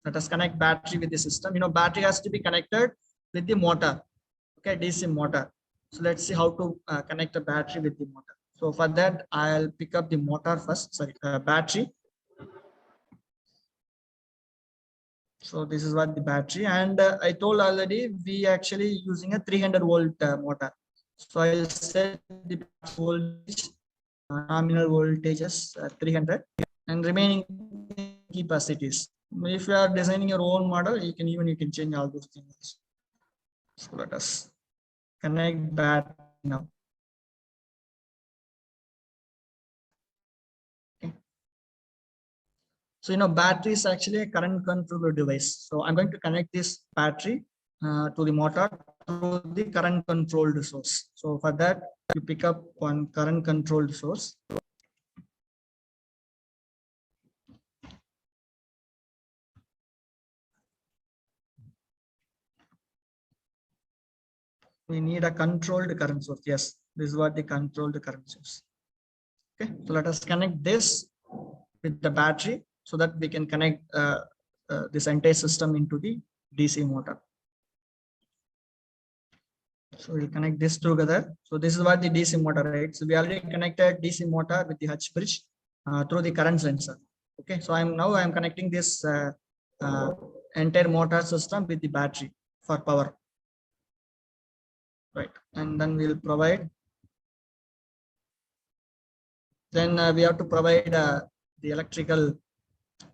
Let us connect battery with the system. You know, battery has to be connected with the motor. Okay, DC motor. So let's see how to connect a battery with the motor. So for that, I'll pick up the motor first. Sorry, battery. So this is what the battery, and I told already we actually using a 300-volt motor. So I'll set the voltage, nominal voltages 300, and remaining keep as it is. If you are designing your own model, you can change all those things. So let us connect battery now. Okay. So battery is actually a current controller device. So I'm going to connect this battery to the motor through the current controlled source. So for that, you pick up one current controlled source. We need a controlled current source. Yes, this is what the controlled current source. Okay, so let us connect this with the battery so that we can connect this entire system into the DC motor. So we'll connect this together. So this is what the DC motor, right? So we already connected DC motor with the H bridge through the current sensor. Okay, so I'm connecting this entire motor system with the battery for power. Right, and then we'll provide. Then we have to provide the electrical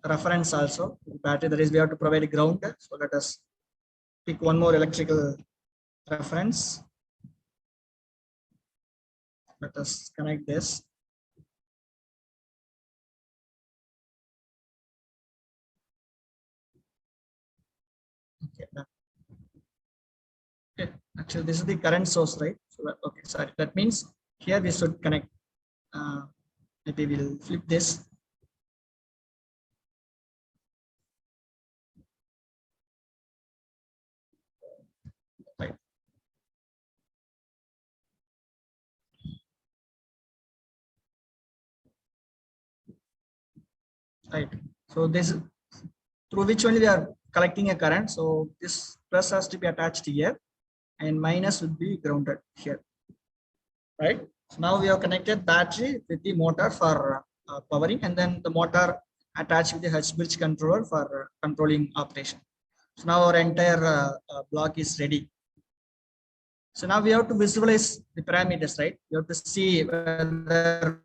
reference also. The battery, that is, we have to provide a ground. So let us pick one more electrical reference. Let us connect this. Okay. Okay. Actually, this is the current source, right? So okay, sorry. That means here we should connect. Maybe we'll flip this. Right. Right. So this through which only we are collecting a current. So this plus has to be attached here, and minus would be grounded here. Right. So now we have connected battery with the motor for powering, and then the motor attached with the H bridge controller for controlling operation. So now our entire block is ready. So now we have to visualize the parameters, right? We have to see whether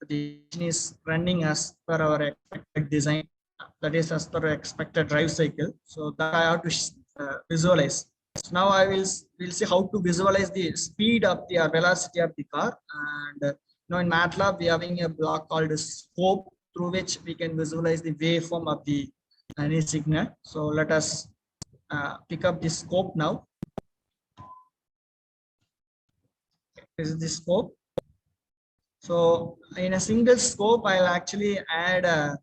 the machine is running as per our expected design, that is as per expected drive cycle. So that I have to visualize. So now we'll see how to visualize the speed of the velocity of the car. And now in MATLAB we are having a block called a scope, through which we can visualize the waveform of the any signal. So let us pick up the scope now. This is the scope. So in a single scope, I'll actually add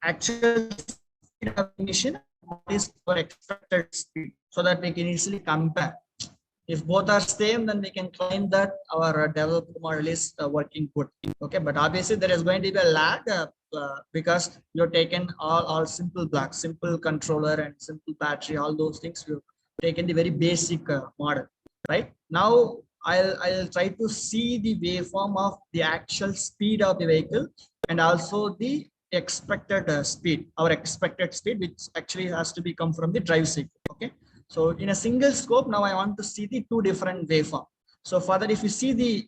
actual speed of emission, what is our expected speed, so that we can easily compare. If both are same, then we can claim that our developed model is working good. Okay, but obviously there is going to be a lag because you've taken all simple blocks, simple controller and simple battery, all those things. You've taken the very basic model, right? Now I'll try to see the waveform of the actual speed of the vehicle and also the expected speed, our expected speed, which actually has to be come from the drive cycle. Okay, so in a single scope, now I want to see the two different waveform. So for that, if you see the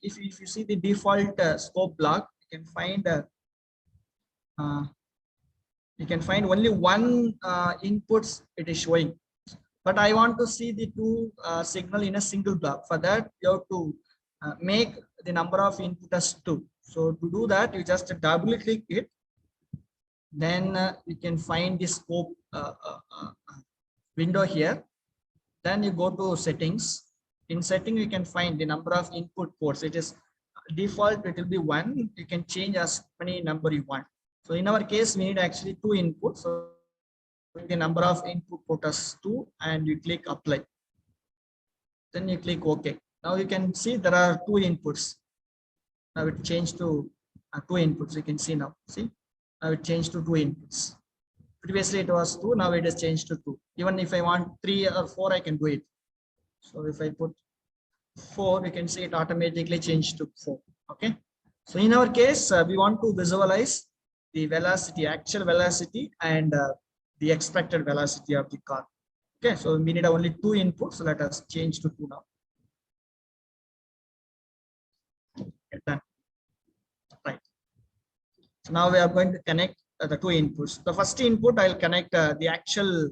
default scope block, you can find only one inputs it is showing. But I want to see the two signal in a single block. For that, you have to make the number of input as 2. So to do that, you just double click it. Then you can find the scope window here. Then you go to settings. In setting, you can find the number of input ports. It is default, it will be 1. You can change as many number you want. So in our case, we need actually 2 inputs. So the number of input port as 2, and you click apply. Then you click OK. Now you can see there are 2 inputs. Now it changed to 2 inputs. You can see now. See, now it changed to 2 inputs. Previously it was 2. Now it is changed to 2. Even if I want 3 or 4, I can do it. So if I put 4, you can see it automatically changed to 4. Okay. So in our case, we want to visualize the velocity, actual velocity, and the expected velocity of the car. Okay, so we need only two inputs. So let us change to 2 now. Okay, done. Right. So now we are going to connect the two inputs. The first input, I'll connect the actual,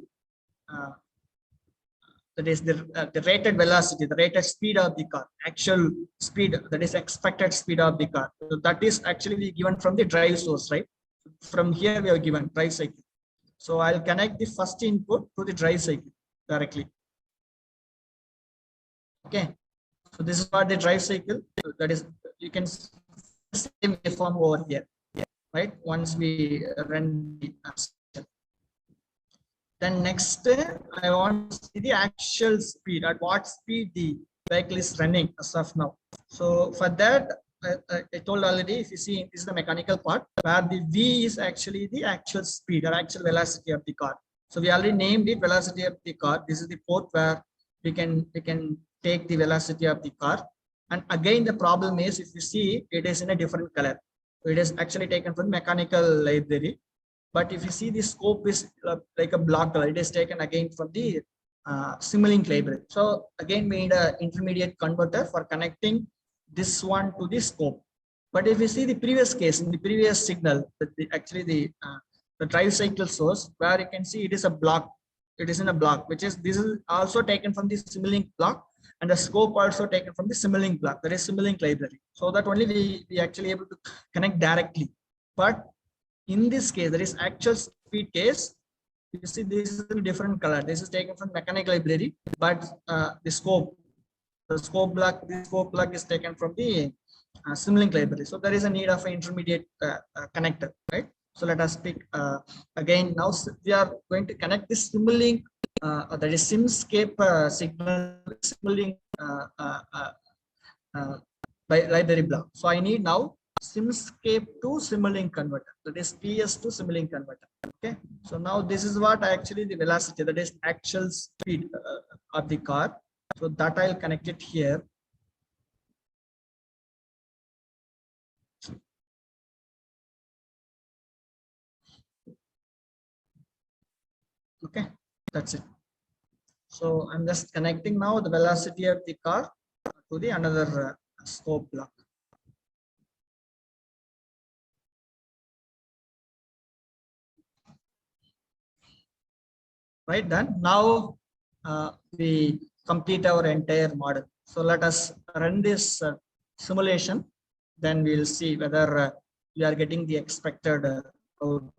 that is the rated velocity, the rated speed of the car, actual speed, that is expected speed of the car. So that is actually given from the drive source, right? From here we have given drive cycle. So I'll connect the first input to the drive cycle directly. Okay. So this is what the drive cycle, that is, you can see the same waveform over here, right? Once we run the then next, I want to see the actual speed, at what speed the vehicle is running as of now. So for that, I told already, if you see, this is the mechanical part, where the V is actually the actual speed or actual velocity of the car. So we already named it velocity of the car. This is the port where we can take the velocity of the car. And again, the problem is, if you see, it is in a different color. So it is actually taken from mechanical library. But if you see, the scope is like a block color, it is taken again from the Simulink library. So again, we need an intermediate converter for connecting this one to the scope. But if you see the previous case, in the previous signal, actually the drive cycle source, where you can see it is a block, it is in a block, which is, this is also taken from the Simulink block, and the scope also taken from the Simulink block, that is Simulink library. So that only we actually able to connect directly. But in this case, there is actual speed case. You see, this is a different color. This is taken from mechanical library, but the scope block is taken from the Simulink library. So there is a need of an intermediate connector, right? So let us pick again. Now we are going to connect this Simulink, that is Simscape signal Simulink by library block. So I need now Simscape to Simulink converter, that is PS to Simulink converter. Okay, so now this is what actually the velocity, that is actual speed of the car. So that I'll connect it here. Okay, that's it. So I'm just connecting now the velocity of the car to the another scope block. Right, done. Now we complete our entire model. So let us run this simulation. Then we'll see whether we are getting the expected output.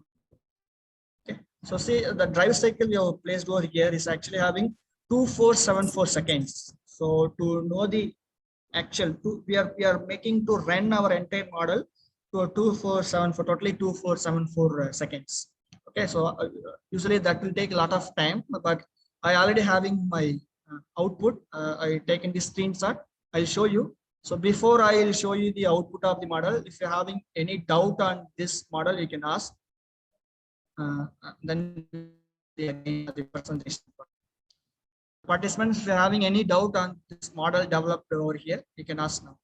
Okay. So see, the drive cycle we have placed over here is actually having 2474 seconds. So to know the actual, we are making to run our entire model to 2474, totally 2474 seconds. Okay, so usually that will take a lot of time, but I already having my output. I taken this screenshot. I'll show you. So before I will show you the output of the model, if you're having any doubt on this model, you can ask. Then the presentation. Participants, if you're having any doubt on this model developed over here, you can ask now.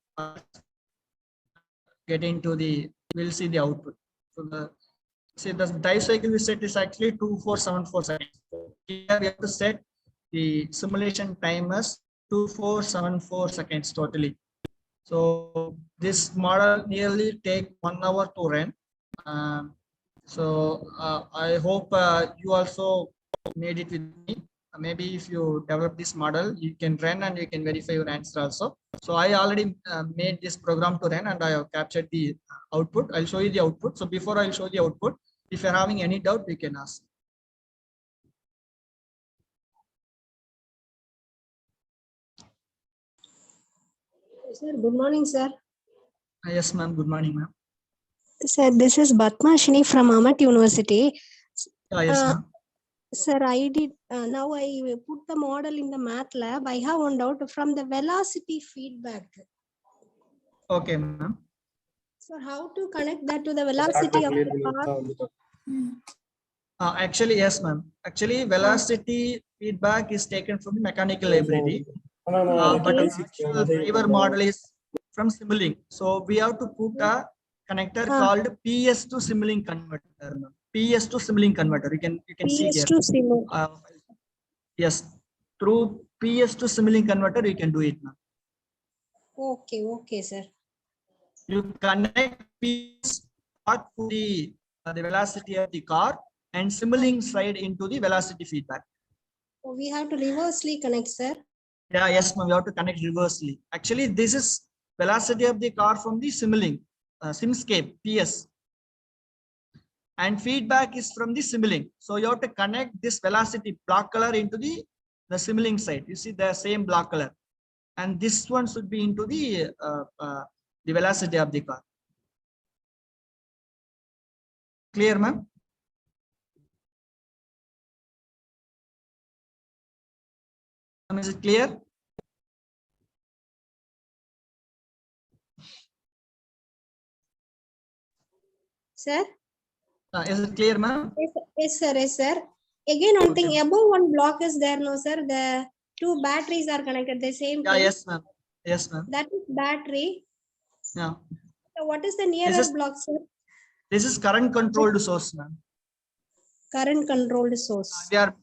Get into the, we'll see the output. So see, the drive cycle we set is actually 2474 seconds. Here we have to set the simulation time as 2474 seconds totally. So this model nearly take 1 hour to run. I hope you also made it with me. Maybe if you develop this model, you can run and you can verify your answer also. So I already made this program to run and I have captured the output. I'll show you the output. So before I'll show the output, if you're having any doubt, we can ask. Sir, good morning, sir. Yes, ma'am. Good morning, ma'am. Sir, this is Batmashini from Amat University. Yes, ma'am. Sir, I did, now I put the model in the MATLAB. I have one doubt from the velocity feedback. Okay, ma'am. So how to connect that to the velocity of the car? Actually, yes, ma'am. Actually, velocity feedback is taken from the mechanical library. But the actual driver model is from Simulink. So we have to put a connector Huh. called PS to Simulink converter. PS to Simulink converter. You can see here. PS to Simulink. Yes, through PS to Simulink converter you can do it now. Okay, okay, sir. You connect PS part to the velocity of the car and Simulink side into the velocity feedback. So we have to reversely connect, sir. Yeah, yes, ma'am. We have to connect reversely. Actually, this is velocity of the car from the Simulink, Simscape PS, and feedback is from the Simulink. So you have to connect this velocity block color into the Simulink side. You see the same block color, and this one should be into the velocity of the car. Clear, ma'am? Is it clear? Sir? Is it clear, ma'am? Yes, sir. Yes, sir. Again, one thing above one block is there, no, sir. The two batteries are connected. The same. Yeah, thing. yes, ma'am. Yes, ma'am. That is battery. Yeah. So what is the nearest block, sir? This is current controlled source, ma'am. Current controlled source.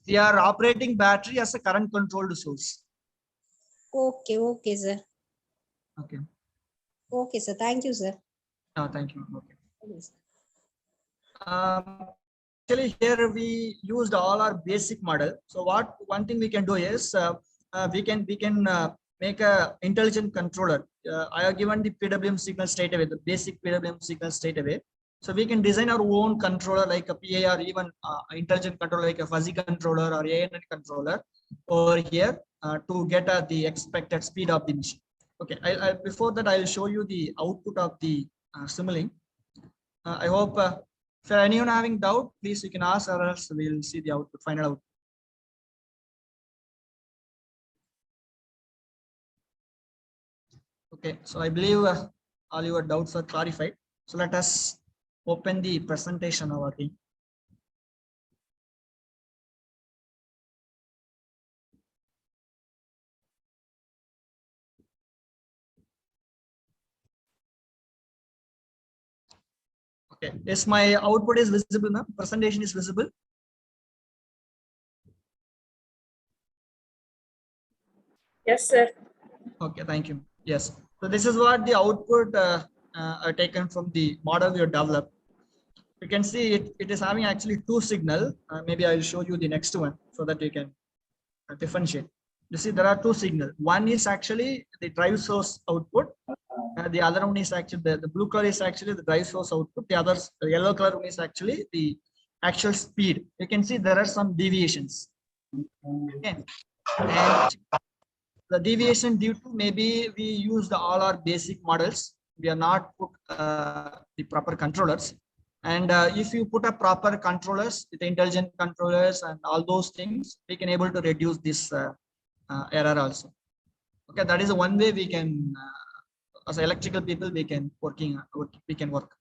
We are operating battery as a current controlled source. Okay, okay, sir. Okay. Okay, sir. Thank you, sir. Thank you. Okay. Yes. Actually, here we used all our basic model. So one thing we can do is we can make a intelligent controller. I have given the PWM signal straight away, the basic PWM signal straight away. So we can design our own controller like a PA or even intelligent controller like a fuzzy controller or ANN controller over here to get the expected speed of the machine. Okay, before that I'll show you the output of the Simulink. I hope if anyone having doubt, please you can ask, or else we'll see the output, final output. Okay, so I believe all your doubts are clarified. So let us open the presentation of our team. Okay, yes, my output is visible now. Presentation is visible. Yes, sir. Okay, thank you. Yes, so this is what the output are taken from the model we have developed. You can see it is having actually two signal. Maybe I'll show you the next one so that you can differentiate. You see there are two signals. One is actually the drive source output. The other one is actually the blue color is actually the drive source output. The yellow color one is actually the actual speed. You can see there are some deviations. Okay. And the deviation due to maybe we used all our basic models. We are not put the proper controllers. And if you put a proper controllers with intelligent controllers and all those things, we can able to reduce this error also. Okay, that is one way we can, as electrical people, we can work.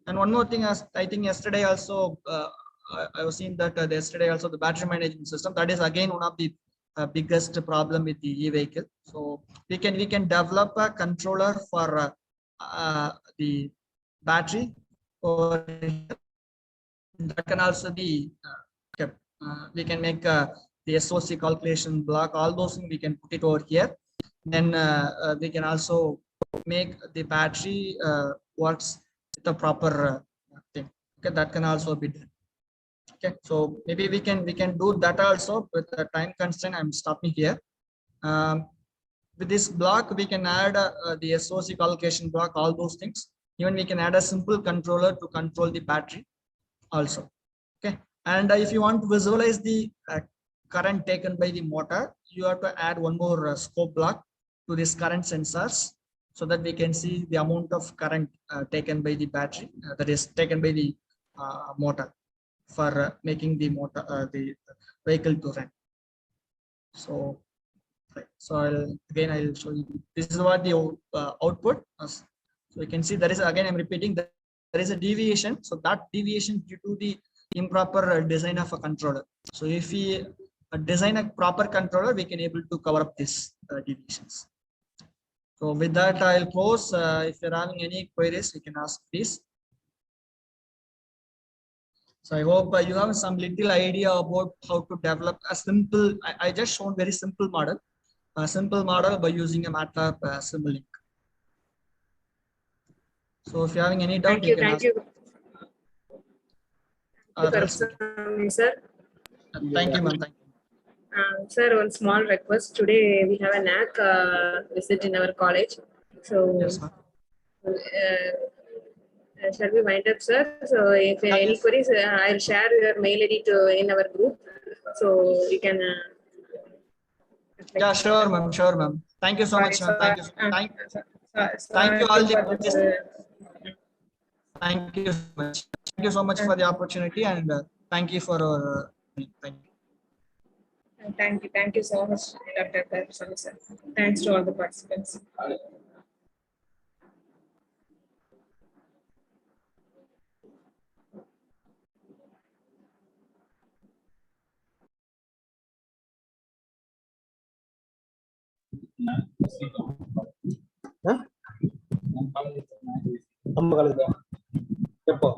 And one more thing, as I think yesterday also, I was seeing that yesterday also the battery management system. That is again one of the biggest problem with the e-vehicle. So we can develop a controller for the battery, or that can also be we can make the SOC calculation block. All those things we can put it over here. Then we can also make the battery works with the proper thing. Okay, that can also be done. Okay, so maybe we can do that also with the time constraint. I'm stopping here. With this block, we can add the SOC calculation block, all those things. Even we can add a simple controller to control the battery also. Okay, and if you want to visualize the current taken by the motor, you have to add one more scope block to this current sensors, so that we can see the amount of current taken by the battery, that is taken by the motor, for making the motor the vehicle to run. So I'll show you. This is what the output. So you can see there is, again I'm repeating, that there is a deviation. So that deviation due to the improper design of a controller. So if we design a proper controller, we can able to cover up this deviations. So with that, I'll close. If you're having any queries, you can ask, please. So I hope you have some little idea about how to develop a simple, I just shown very simple model, a simple model by using a MATLAB Simulink. So if you're having any doubt, Thank you, can thank ask. you. Karuppasamy. Sir. Thank you, ma'am. Thank you. Sir, one small request. Today we have a NAC visit in our college. So, Yes, ma'am. shall we wind up, sir? So, if any Yes. queries, I'll share your mail ID in our group. So, you can. Yeah, sure, ma'am. Sure, ma'am. Thank you so much, ma'am. Thank you. Thank you all the. Thank you so much. Thank you so much for the opportunity, and thank you for thank you. Thank you so much, Dr. Karuppasamy, sir. Thanks to all the participants. நம்ம college எப்போ